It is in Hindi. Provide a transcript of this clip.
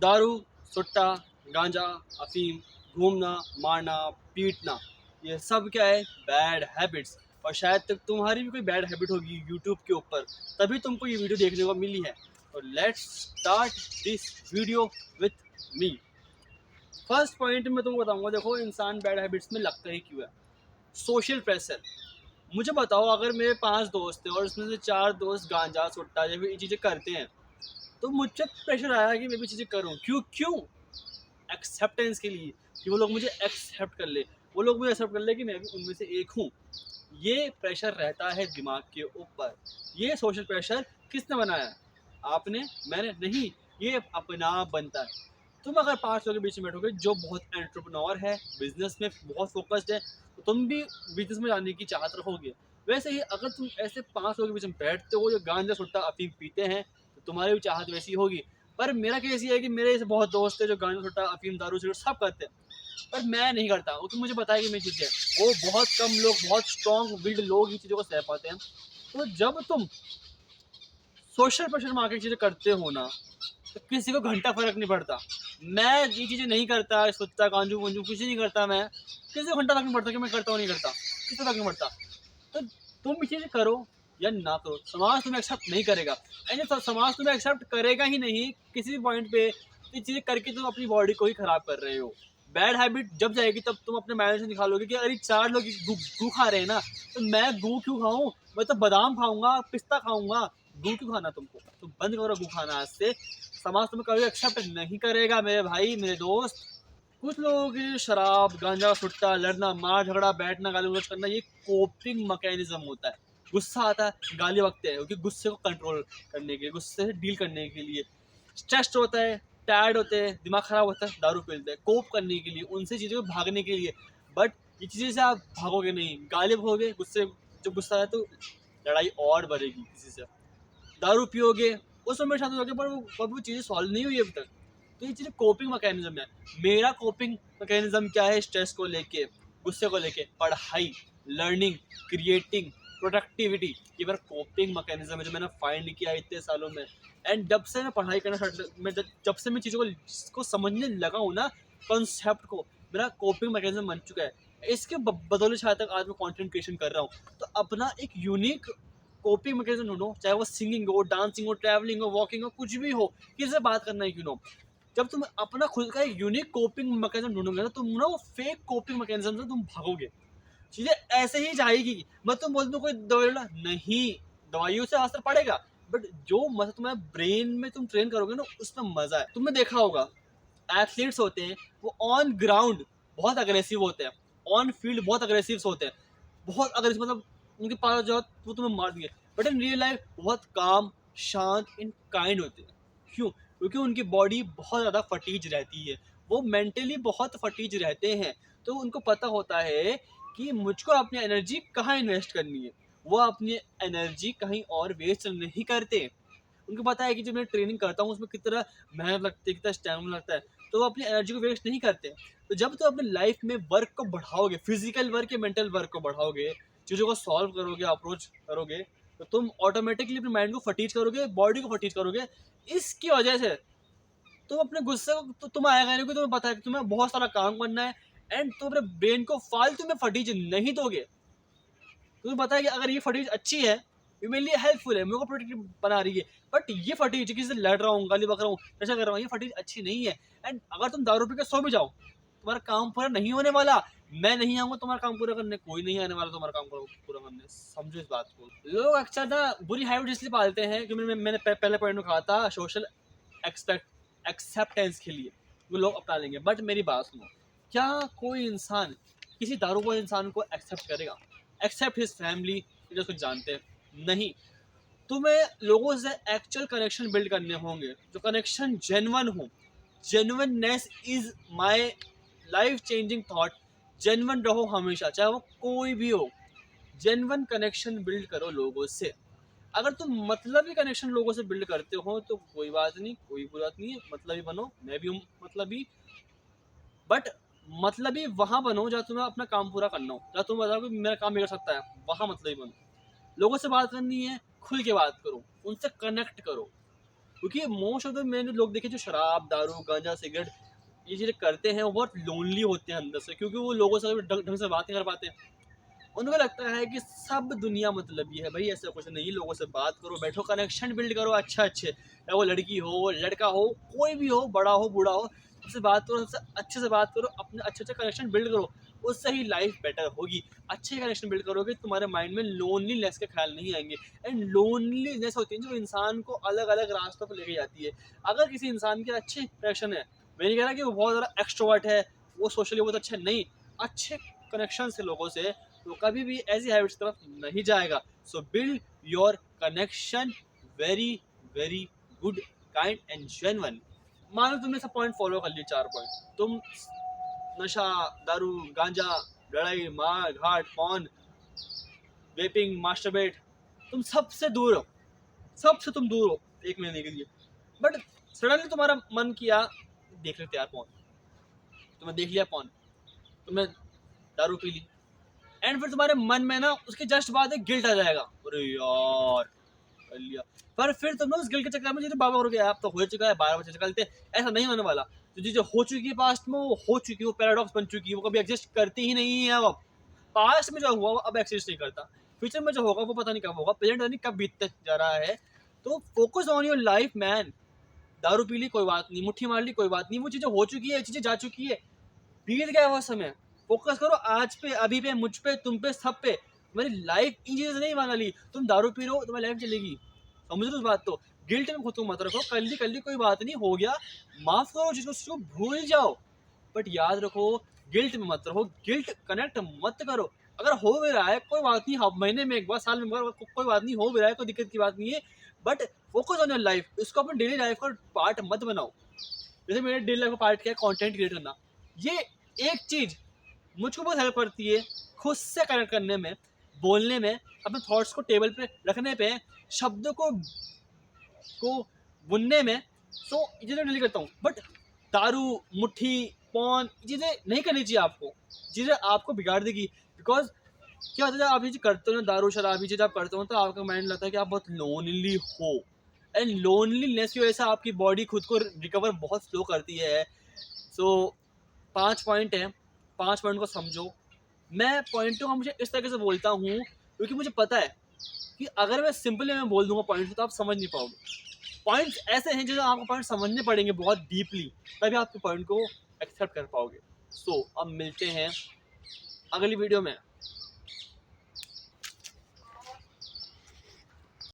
दारू, सुट्टा, गांजा, अफीम, घूमना, मारना, पीटना, ये सब क्या है? Bad habits. और शायद तक तुम्हारी भी कोई बैड हैबिट होगी यूट्यूब के ऊपर, तभी तुमको ये वीडियो देखने को मिली है। तो let's start this video with me. First point में तुमको बताऊंगा, देखो इंसान बैड हैबिट्स में लगता ही क्यों है। Social pressure. मुझे बताओ, अगर मेरे 5 दोस्त हैं और उसमें से 4 दोस्त गांजा, सुट्टा या फिर ये चीज़ें करते हैं, तो मुझ पर प्रेशर आया कि मैं भी चीज़ें करूँ। क्यों क्यों? एक्सेप्टेंस के लिए, कि वो लोग मुझे एक्सेप्ट कर ले, वो लोग मुझे एक्सेप्ट कर ले कि मैं भी उनमें से एक हूँ। ये प्रेशर रहता है दिमाग के ऊपर। ये सोशल प्रेशर किसने बनाया? आपने? मैंने नहीं। ये अपना आप बनता है। तुम अगर 5 लोगों के बीच में बैठोगे जो बहुत एंटरप्रेन्योर है, बिजनेस में बहुत फोकस्ड है, तो तुम भी बिजनेस में जाने की चाहत रखोगे। वैसे ही अगर तुम ऐसे 5 लोगों के बीच में बैठते हो जो गांजा सुट्टा अफीम पीते हैं, तो तुम्हारी भी चाहत वैसी होगी। पर मेरा केस ये है कि मेरे ऐसे बहुत दोस्त है जो गांजा सुट्टा अफीम दारू सिगरेट सब करते हैं, पर मैं नहीं करता, क्योंकि मुझे पता है कि मेरी चीज़ें हैं। वो बहुत कम लोग, बहुत स्ट्रॉन्ग विल्ड लोग ये चीज़ों को सह पाते हैं। तो जब तुम सोशल प्रेशर में आके चीज़ें करते हो ना, तो किसी को घंटा फर्क नहीं पड़ता। मैं ये चीज़ें नहीं करता, सोचता कांजू वंजू कुछ नहीं करता। मैं किसी को घंटा फर्क नहीं पड़ता कि मैं करता हूँ नहीं करता, किसी को फर्क नहीं पड़ता। तो तुम ये चीज़ें करो या ना करो, समाज तुम्हें एक्सेप्ट नहीं करेगा। एंड समाज तुम्हें एक्सेप्ट करेगा ही नहीं किसी भी पॉइंट पे, तो ये चीज़ें करके तुम अपनी बॉडी को ही खराब कर रहे हो। बैड हैबिट जब जाएगी तब तुम अपने माइंड से निकालोगे कि अरे 4 लोग गू खा रहे हैं ना, तो मैं गू क्यों खाऊं? मैं तो बादाम खाऊंगा, पिस्ता खाऊंगा। गू क्यों खाना तुमको? तुम बंद करो गू खाना आज से। समाज तुम्हें कभी एक्सेप्ट नहीं करेगा मेरे भाई, मेरे दोस्त। कुछ लोगों की शराब, गांजा, सुट्टा, लड़ना, मार झगड़ा, बैठना, गाली गलौज करना, ये कोपिंग मैकेनिज्म होता है। गुस्सा आता है, गाली बकते हैं, क्योंकि गुस्से को कंट्रोल करने के लिए, गुस्से से डील करने के लिए। स्ट्रेस्ड होता है, टायर्ड होते हैं, दिमाग खराब होता है, दारू पीते हैं, कोप करने के लिए, उनसे चीज़ों को भागने के लिए। बट ये चीज़ें से आप भागोगे नहीं, गाली बकोगे, गुस्से, जब गुस्सा आए तो लड़ाई और बढ़ेगी किसी से। दारू पियोगे, उस समय शांत हो जाओगे, पर वो चीज़ें सॉल्व नहीं हुई अभी तक। तो ये चीज़ें कोपिंग मैकेनिज्म है। मेरा कोपिंग मैकेनिज्म क्या है? स्ट्रेस को लेके, गुस्से को लेके, पढ़ाई, लर्निंग, क्रिएटिंग, प्रोडक्टिविटी, ये मेरा कोपिंग मैकेनिज्म है जो मैंने फाइंड किया इतने सालों में। एंड जब से मैं पढ़ाई करना स्टार्ट, मैं जब से मैं चीज़ों को समझने लगा हूँ ना, कॉन्सेप्ट को, मेरा कोपिंग मैकेनिज्म बन चुका है। इसके बदौलत शायद तक आज मैं कंटेंट क्रिएशन कर रहा हूँ। तो अपना एक यूनिक कोपिंग मैकेनिज्म ढूंढो, चाहे वो सिंगिंग हो, डांसिंग हो, ट्रैवलिंग हो, वॉकिंग हो, कुछ भी हो, किसी से बात करना है क्यों ना हो। जब तुम अपना खुद का एक यूनिक कोपिंग मैकेनिज्म ढूंढोगे ना, तुम ना वो फेक कोपिंग मैकेनिज्म से तुम भागोगे। चीजें ऐसे ही जाएगी। मैं तुम बोल दूं कोई दवाई ला, नहीं, दवाइयों से असर पड़ेगा, बट जो मजा तुम्हारे ब्रेन में तुम ट्रेन करोगे ना, उसमें मजा है। तुमने देखा होगा एथलीट्स होते हैं, वो ऑन ग्राउंड बहुत अग्रेसिव होते हैं, ऑन फील्ड बहुत अग्रेसिव होते हैं, बहुत अग्रेसिव, मतलब उनके पास जो वो तुम्हें मार देंगे। बट इन रियल लाइफ बहुत काम, शांत, इन काइंड होते हैं। क्यों? क्योंकि उनकी बॉडी बहुत ज़्यादा फटीज रहती है, वो मेंटली बहुत फटीज रहते हैं। तो उनको पता होता है कि मुझको अपनी एनर्जी कहाँ इन्वेस्ट करनी है। वो अपनी एनर्जी कहीं और वेस्ट नहीं करते। उनको पता है कि जो मैं ट्रेनिंग करता हूँ उसमें कितना मेहनत लगती है, कितना स्टैमिना लगता है, तो वो अपनी एनर्जी को वेस्ट नहीं करते। तो जब तो अपने लाइफ में वर्क को बढ़ाओगे, फिजिकल वर्क या मेंटल वर्क को बढ़ाओगे, चीज़ों को सॉल्व करोगे, अप्रोच करोगे, तो तुम ऑटोमेटिकली अपने माइंड को फटीज करोगे, बॉडी को फटीज करोगे। इसकी वजह से तुम अपने गुस्से को, तो तुम आएगा नहीं, क्योंकि तुम्हें पता है कि तुम्हें बहुत सारा काम करना है। एंड तुम अपने ब्रेन को फालतू में फटीज नहीं दोगे। तुम्हें पता है कि अगर ये फटीज अच्छी है, ये मेरे लिए हेल्पफुल है, मेरे को प्रोटेक्टिव बना रही है, बट ये फटीज किसी से लड़ रहा हूँ, गाली बक रहा हूँ, नशा कर रहा हूँ, ये फटीज अच्छी नहीं है। एंड अगर तुम दारू पी के सो भी जाओ, तुम्हारा काम पूरा नहीं होने वाला। मैं नहीं आऊंगा तुम्हारा काम पूरा करने, कोई नहीं आने वाला तुम्हारा काम पूरा करने। समझो इस बात को। लोग अक्सर ना बुरी हैबिट इसलिए पालते हैं, क्योंकि मैंने पहले पॉइंट में कहा था, सोशल एक्सेप्टेंस के लिए वो लोग अपना लेंगे। बट मेरी बात सुनो, क्या कोई इंसान किसी दारू को इंसान को एक्सेप्ट करेगा? एक्सेप्ट हिज फैमिली, जो कुछ जानते हैं नहीं। तुम्हें लोगों से एक्चुअल कनेक्शन बिल्ड करने होंगे, जो कनेक्शन जेन्युइन हो। Genuineness is my life changing thought. Genuine रहो हमेशा, चाहे वो कोई भी हो। जेन्युइन कनेक्शन बिल्ड करो लोगों से। अगर तुम मतलबी कनेक्शन लोगों से बिल्ड करते हो तो कोई बात नहीं, कोई बुरी बात नहीं है, मतलबी बनो, मैं भी हूँ मतलबी। बट मतलबी वहां बनो जहाँ तुम्हें अपना काम पूरा करना हो, जहाँ तुम बताओ कि मेरा काम बिगड़ सकता है, वहां मतलबी बनो। लोगों से बात करनी है, खुल के बात करो, उनसे कनेक्ट करो। क्योंकि मोस्ट ऑफ द मैंने लोग देखे जो शराब, दारू, गांजा, सिगरेट ये चीज़ें करते हैं वो बहुत लोनली होते हैं अंदर से, क्योंकि वो लोगों से ढंग से बात नहीं कर पाते। उनको लगता है कि सब दुनिया मतलबी है। भाई ऐसा कुछ नहीं, लोगों से बात करो, बैठो, कनेक्शन बिल्ड करो अच्छा अच्छे, चाहे वो लड़की हो, लड़का हो, कोई भी हो, बड़ा हो, बूढ़ा हो, सबसे बात करो, सबसे अच्छे से बात करो, अपने अच्छे अच्छे कनेक्शन बिल्ड करो, उससे ही लाइफ बेटर होगी। अच्छे कनेक्शन बिल्ड करोगे तुम्हारे माइंड में लोनलीनेस के ख्याल नहीं आएंगे। एंड लोनलीनेस होती है जो इंसान को अलग अलग रास्तों पर लेके जाती है। अगर किसी इंसान के अच्छे कनेक्शन है, मैं नहीं कह रहा कि वो बहुत ज़्यादा एक्सट्रोवर्ट है, वो सोशली बहुत अच्छा नहीं, अच्छे कनेक्शन से लोगों से, तो कभी भी ऐसी हैबिट्स तरफ नहीं जाएगा। सो build your connection very very good, kind and genuine. मान लो तुमने सब पॉइंट फॉलो कर लिए, 4 पॉइंट, तुम नशा, दारू, गांजा, लड़ाई, मार घाट, पॉन, वेपिंग, मास्टरबेट, तुम सबसे दूर हो, सबसे तुम दूर हो 1 महीने के लिए। बट सडनली तुम्हारा मन किया देख लेते यार पॉन, तुमने देख लिया पॉन, तुमने दारू पी ली, एंड फिर तुम्हारे मन में ना उसके जस्ट बाद एक गिल्ट आ जाएगा, अरे यार कर लिया। पर फिर तुम ना उस गिल्ट के चक्कर में, जो बाबा हो गया अब तो हो चुका है, 12 बजे चलते, ऐसा नहीं होने वाला। तो जो हो चुकी है पास्ट में वो हो चुकी है, वो पैराडॉक्स बन चुकी है, वो कभी एग्जिस्ट करती ही नहीं है। अब पास्ट में जो हुआ वो अब एग्जिस्ट नहीं करता, फ्यूचर में जो होगा वो पता नहीं कब होगा, प्रेजेंट पता नहीं कब बीतते जा रहा है। तो focus on your life man. दारू पी ली कोई बात नहीं, मुट्ठी मार ली कोई बात नहीं, वो चीज़ें हो चुकी है, चीज़ें जा चुकी है, बीत गया वो समय। फोकस करो आज पे, अभी पे, मुझ पे, तुम पे, सब पे। तुम्हारी लाइफ इन चीज़ों से नहीं बना ली। तुम दारू पी रहे हो, तुम्हारी लाइफ चलेगी, समझ लो उस बात। तो गिल्ट में खुद को मत रखो, कर ली कोई बात नहीं, हो गया, माफ करो जिसको भूल जाओ। बट याद रखो, गिल्ट में मत रहो, गिल्ट कनेक्ट मत करो। अगर हो भी रहा है कोई बात नहीं, महीने में एक बार, साल में एक बार, कोई बात नहीं, हो भी रहा है कोई दिक्कत की बात नहीं है। But focus on your life, इसको अपनी डेली लाइफ का पार्ट मत बनाओ। जैसे मेरे डेली लाइफ का पार्ट क्या है, कंटेंट क्रिएट करना। ये एक चीज़ मुझको बहुत हेल्प करती है खुद से कनेक्ट करने में, बोलने में, अपने थॉट्स को टेबल पे रखने पे, शब्दों को बुनने में। सो ये चीज़ें डेली करता हूँ। बट दारू, मुट्ठी, पॉन, चीज़ें नहीं करनी चाहिए आपको, चीज़ें आपको बिगाड़ देगी। बिकॉज क्या होता है, जब आप ये चीज़ करते हो ना, दारू शराब ये चीज़ आप करते हो, तो आपका माइंड लगता है कि आप बहुत लोनली हो, एंड लोनलीनेस की वजह से आपकी बॉडी खुद को रिकवर बहुत स्लो करती है। सो 5 पॉइंट हैं, 5 पॉइंट को समझो। मैं पॉइंटों को मुझे इस तरीके से बोलता हूँ क्योंकि मुझे पता है कि अगर मैं सिंपली मैं बोल दूंगा पॉइंट्स तो आप समझ नहीं पाओगे। पॉइंट्स ऐसे हैं जो आपको पॉइंट समझने पड़ेंगे बहुत डीपली, तभी आप पॉइंट को एक्सेप्ट कर पाओगे। सो अब मिलते हैं अगली वीडियो में।